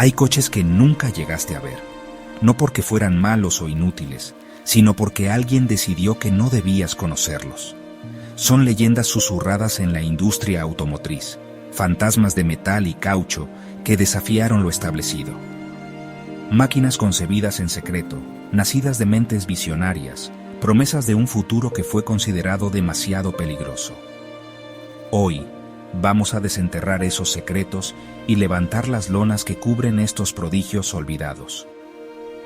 Hay coches que nunca llegaste a ver, no porque fueran malos o inútiles, sino porque alguien decidió que no debías conocerlos. Son leyendas susurradas en la industria automotriz, fantasmas de metal y caucho que desafiaron lo establecido. Máquinas concebidas en secreto, nacidas de mentes visionarias, promesas de un futuro que fue considerado demasiado peligroso. Hoy, vamos a desenterrar esos secretos y levantar las lonas que cubren estos prodigios olvidados.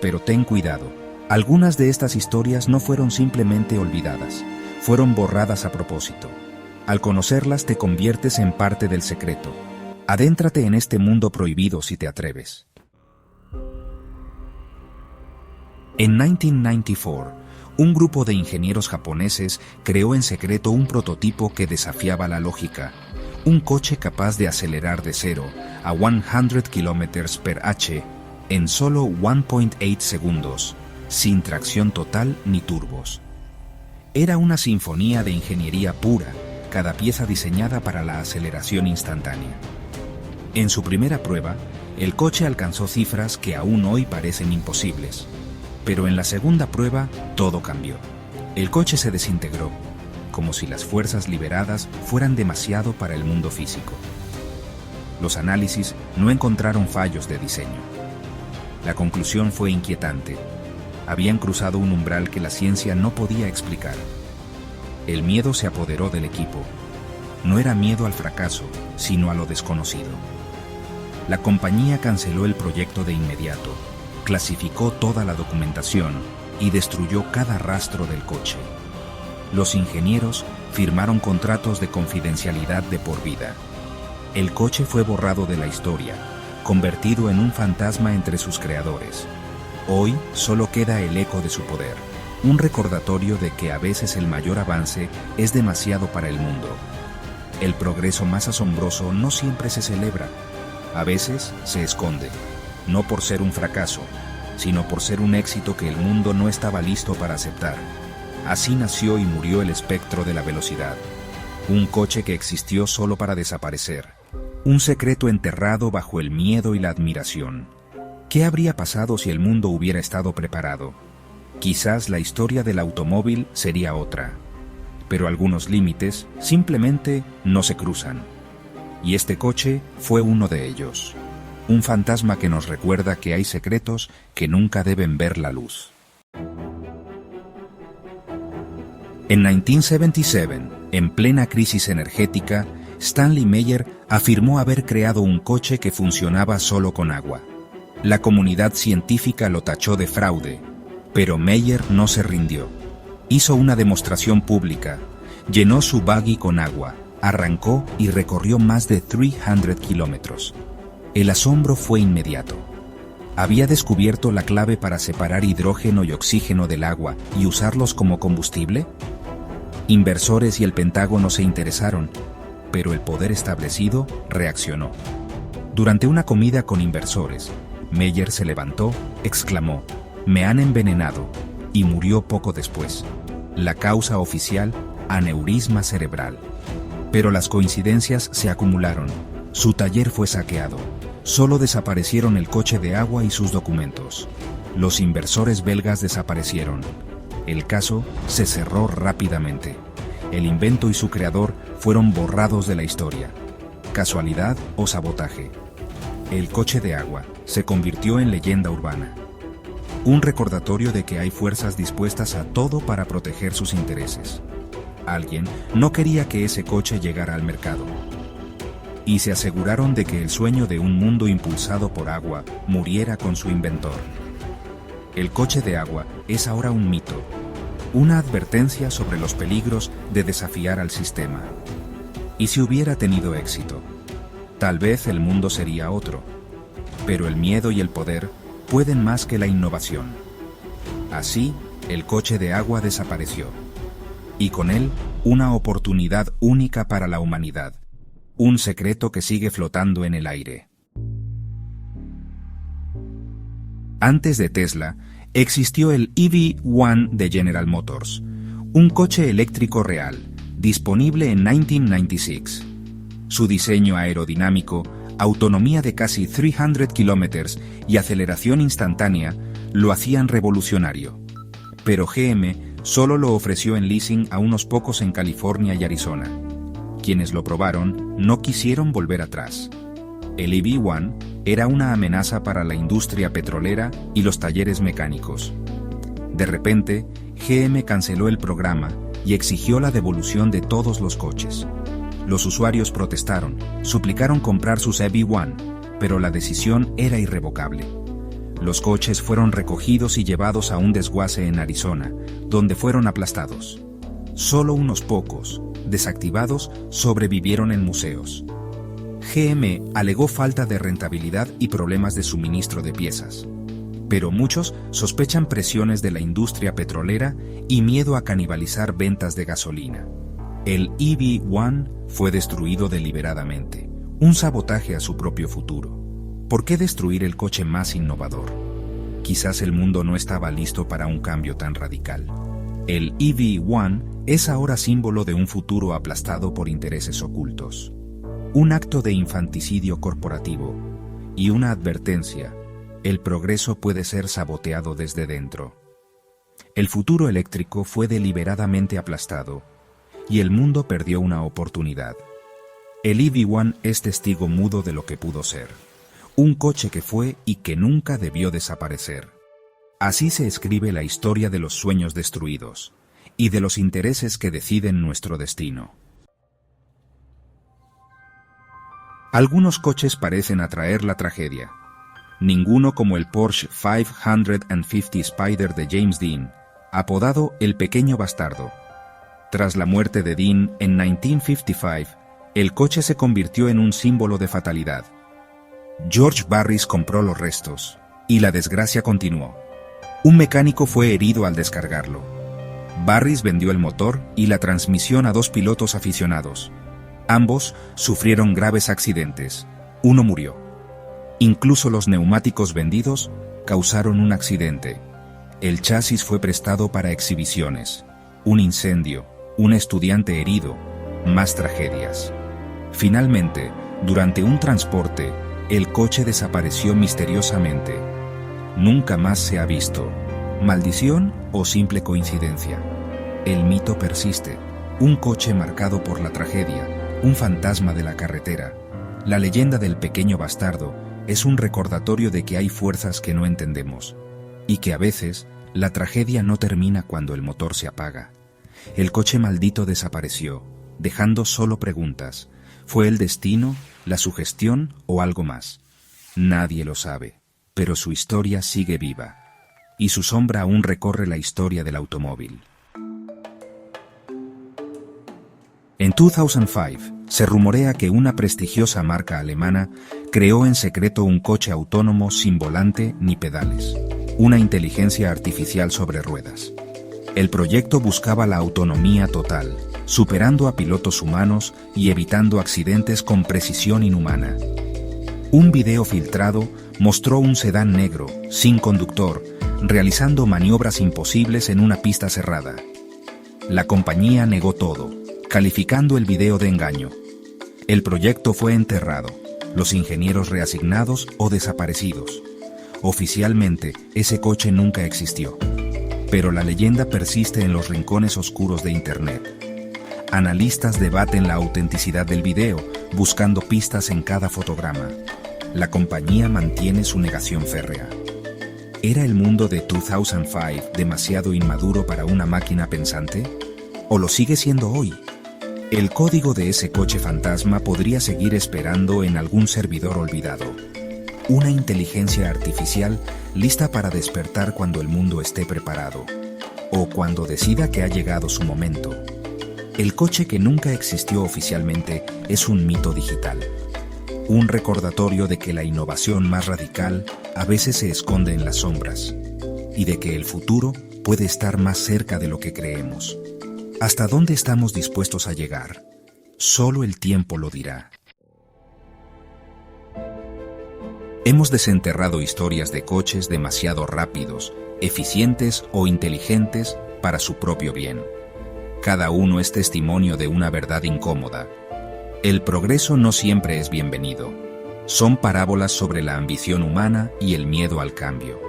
Pero ten cuidado, algunas de estas historias no fueron simplemente olvidadas, fueron borradas a propósito. Al conocerlas te conviertes en parte del secreto. Adéntrate en este mundo prohibido si te atreves. En 1994, un grupo de ingenieros japoneses creó en secreto un prototipo que desafiaba la lógica, un coche capaz de acelerar de 0 a 100 km/h en solo 1.8 segundos, sin tracción total ni turbos. Era una sinfonía de ingeniería pura, cada pieza diseñada para la aceleración instantánea. En su primera prueba, el coche alcanzó cifras que aún hoy parecen imposibles. Pero en la segunda prueba, todo cambió. El coche se desintegró, como si las fuerzas liberadas fueran demasiado para el mundo físico. Los análisis no encontraron fallos de diseño. La conclusión fue inquietante. Habían cruzado un umbral que la ciencia no podía explicar. El miedo se apoderó del equipo. No era miedo al fracaso, sino a lo desconocido. La compañía canceló el proyecto de inmediato, clasificó toda la documentación y destruyó cada rastro del coche. Los ingenieros firmaron contratos de confidencialidad de por vida. El coche fue borrado de la historia, convertido en un fantasma entre sus creadores. Hoy solo queda el eco de su poder, un recordatorio de que a veces el mayor avance es demasiado para el mundo. El progreso más asombroso no siempre se celebra, a veces se esconde, no por ser un fracaso, sino por ser un éxito que el mundo no estaba listo para aceptar. Así nació y murió el espectro de la velocidad, un coche que existió solo para desaparecer, un secreto enterrado bajo el miedo y la admiración. ¿Qué habría pasado si el mundo hubiera estado preparado? Quizás la historia del automóvil sería otra, pero algunos límites simplemente no se cruzan. Y este coche fue uno de ellos. Un fantasma que nos recuerda que hay secretos que nunca deben ver la luz. En 1977, en plena crisis energética, Stanley Meyer afirmó haber creado un coche que funcionaba solo con agua. La comunidad científica lo tachó de fraude, pero Meyer no se rindió. Hizo una demostración pública, llenó su buggy con agua, arrancó y recorrió más de 300 kilómetros. El asombro fue inmediato. ¿Había descubierto la clave para separar hidrógeno y oxígeno del agua y usarlos como combustible? Inversores y el Pentágono se interesaron, pero el poder establecido reaccionó. Durante una comida con inversores, Meyer se levantó, exclamó: «Me han envenenado», y murió poco después. La causa oficial: aneurisma cerebral. Pero las coincidencias se acumularon. Su taller fue saqueado. Solo desaparecieron el coche de agua y sus documentos. Los inversores belgas desaparecieron. El caso se cerró rápidamente. El invento y su creador fueron borrados de la historia. ¿Casualidad o sabotaje? El coche de agua se convirtió en leyenda urbana. Un recordatorio de que hay fuerzas dispuestas a todo para proteger sus intereses. Alguien no quería que ese coche llegara al mercado. Y se aseguraron de que el sueño de un mundo impulsado por agua muriera con su inventor. El coche de agua es ahora un mito, una advertencia sobre los peligros de desafiar al sistema. ¿Y si hubiera tenido éxito? Tal vez el mundo sería otro, pero el miedo y el poder pueden más que la innovación. Así, el coche de agua desapareció, y con él, una oportunidad única para la humanidad, un secreto que sigue flotando en el aire. Antes de Tesla, existió el EV1 de General Motors, un coche eléctrico real, disponible en 1996. Su diseño aerodinámico autonomía de casi 300 kilómetros y aceleración instantánea lo hacían revolucionario. Pero GM solo lo ofreció en leasing a unos pocos en California y Arizona. Quienes lo probaron no quisieron volver atrás. El EV1 era una amenaza para la industria petrolera y los talleres mecánicos. De repente, GM canceló el programa y exigió la devolución de todos los coches. Los usuarios protestaron, suplicaron comprar sus EV1, pero la decisión era irrevocable. Los coches fueron recogidos y llevados a un desguace en Arizona, donde fueron aplastados. Solo unos pocos, desactivados, sobrevivieron en museos. GM alegó falta de rentabilidad y problemas de suministro de piezas. Pero muchos sospechan presiones de la industria petrolera y miedo a canibalizar ventas de gasolina. El EV1 fue destruido deliberadamente, un sabotaje a su propio futuro. ¿Por qué destruir el coche más innovador? Quizás el mundo no estaba listo para un cambio tan radical. El EV1 es ahora símbolo de un futuro aplastado por intereses ocultos. Un acto de infanticidio corporativo y una advertencia: el progreso puede ser saboteado desde dentro. El futuro eléctrico fue deliberadamente aplastado y el mundo perdió una oportunidad. El EV1 es testigo mudo de lo que pudo ser. Un coche que fue y que nunca debió desaparecer. Así se escribe la historia de los sueños destruidos y de los intereses que deciden nuestro destino. Algunos coches parecen atraer la tragedia. Ninguno como el Porsche 550 Spider de James Dean, apodado el Pequeño Bastardo. Tras la muerte de Dean en 1955, el coche se convirtió en un símbolo de fatalidad. George Barris compró los restos, y la desgracia continuó. Un mecánico fue herido al descargarlo. Barris vendió el motor y la transmisión a 2 pilotos aficionados. Ambos sufrieron graves accidentes. Uno murió. Incluso los neumáticos vendidos causaron un accidente. El chasis fue prestado para exhibiciones. Un incendio, un estudiante herido, más tragedias. Finalmente, durante un transporte, el coche desapareció misteriosamente. Nunca más se ha visto. ¿Maldición o simple coincidencia? El mito persiste. Un coche marcado por la tragedia, un fantasma de la carretera. La leyenda del Pequeño Bastardo es un recordatorio de que hay fuerzas que no entendemos, y que a veces la tragedia no termina cuando el motor se apaga. El coche maldito desapareció, dejando solo preguntas. ¿Fue el destino, la sugestión o algo más? Nadie lo sabe, pero su historia sigue viva, y su sombra aún recorre la historia del automóvil. En 2005, se rumorea que una prestigiosa marca alemana creó en secreto un coche autónomo sin volante ni pedales, una inteligencia artificial sobre ruedas. El proyecto buscaba la autonomía total, superando a pilotos humanos y evitando accidentes con precisión inhumana. Un video filtrado mostró un sedán negro, sin conductor, realizando maniobras imposibles en una pista cerrada. La compañía negó todo, calificando el video de engaño. El proyecto fue enterrado, los ingenieros reasignados o desaparecidos. Oficialmente, ese coche nunca existió. Pero la leyenda persiste en los rincones oscuros de Internet. Analistas debaten la autenticidad del video, buscando pistas en cada fotograma. La compañía mantiene su negación férrea. ¿Era el mundo de 2005 demasiado inmaduro para una máquina pensante? ¿O lo sigue siendo hoy? El código de ese coche fantasma podría seguir esperando en algún servidor olvidado. Una inteligencia artificial lista para despertar cuando el mundo esté preparado, o cuando decida que ha llegado su momento. El coche que nunca existió oficialmente es un mito digital. Un recordatorio de que la innovación más radical a veces se esconde en las sombras, y de que el futuro puede estar más cerca de lo que creemos. ¿Hasta dónde estamos dispuestos a llegar? Solo el tiempo lo dirá. Hemos desenterrado historias de coches demasiado rápidos, eficientes o inteligentes para su propio bien. Cada uno es testimonio de una verdad incómoda. El progreso no siempre es bienvenido. Son parábolas sobre la ambición humana y el miedo al cambio.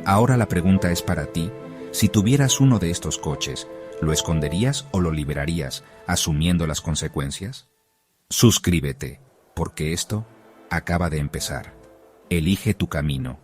Ahora la pregunta es para ti: si tuvieras uno de estos coches, ¿lo esconderías o lo liberarías, asumiendo las consecuencias? Suscríbete, porque esto acaba de empezar. Elige tu camino.